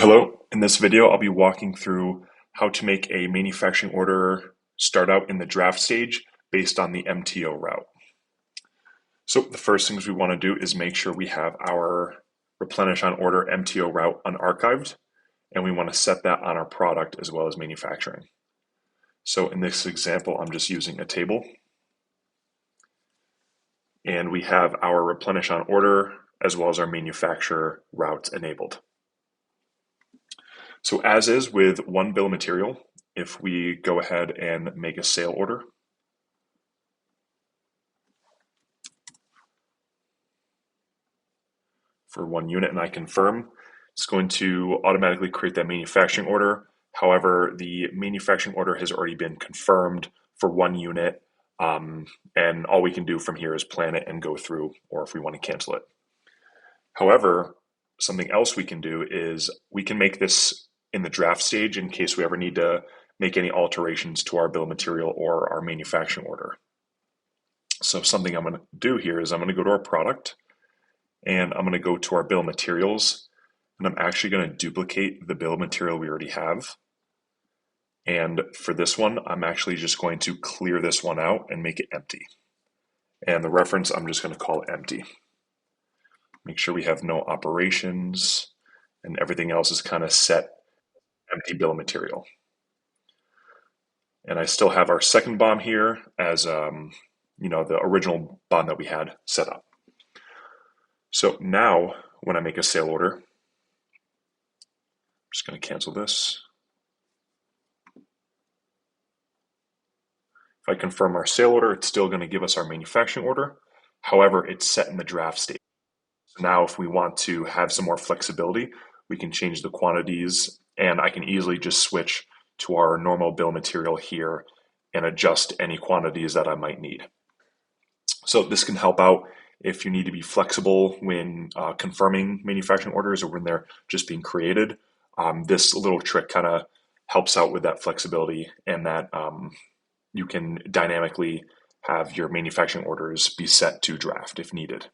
Hello, in this video I'll be walking through how to make a manufacturing order start out in the draft stage based on the MTO route. So the first things we want to do is make sure we have our replenish on order MTO route unarchived, and we want to set that on our product as well as manufacturing. So in this example I'm just using a table, and we have our replenish on order as well as our manufacturer routes enabled. So as is with one bill of material, if we go ahead and make a sale order, for one unit and I confirm, it's going to automatically create that manufacturing order. However, the manufacturing order has already been confirmed for one unit, and all we can do from here is plan it and go through, or if we want to cancel it. However, something else we can do is we can make this in the draft stage in case we ever need to make any alterations to our bill of material or our manufacturing order. So something I'm going to do here is I'm going to go to our product, and I'm going to go to our bill of materials, and I'm actually going to duplicate the bill of material we already have. And for this one, I'm actually just going to clear this one out and make it empty. And the reference, I'm just going to call it empty. Make sure we have no operations, and everything else is kind of set empty bill of material. And I still have our second BOM here as the original BOM that we had set up. So now when I make a sale order, I'm just going to cancel this. If I confirm our sale order, it's still going to give us our manufacturing order. However, it's set in the draft state. So now if we want to have some more flexibility, we can change the quantities, and I can easily just switch to our normal bill of material here and adjust any quantities that I might need. So this can help out if you need to be flexible when confirming manufacturing orders or when they're just being created. This little trick kind of helps out with that flexibility, and that you can dynamically have your manufacturing orders be set to draft if needed.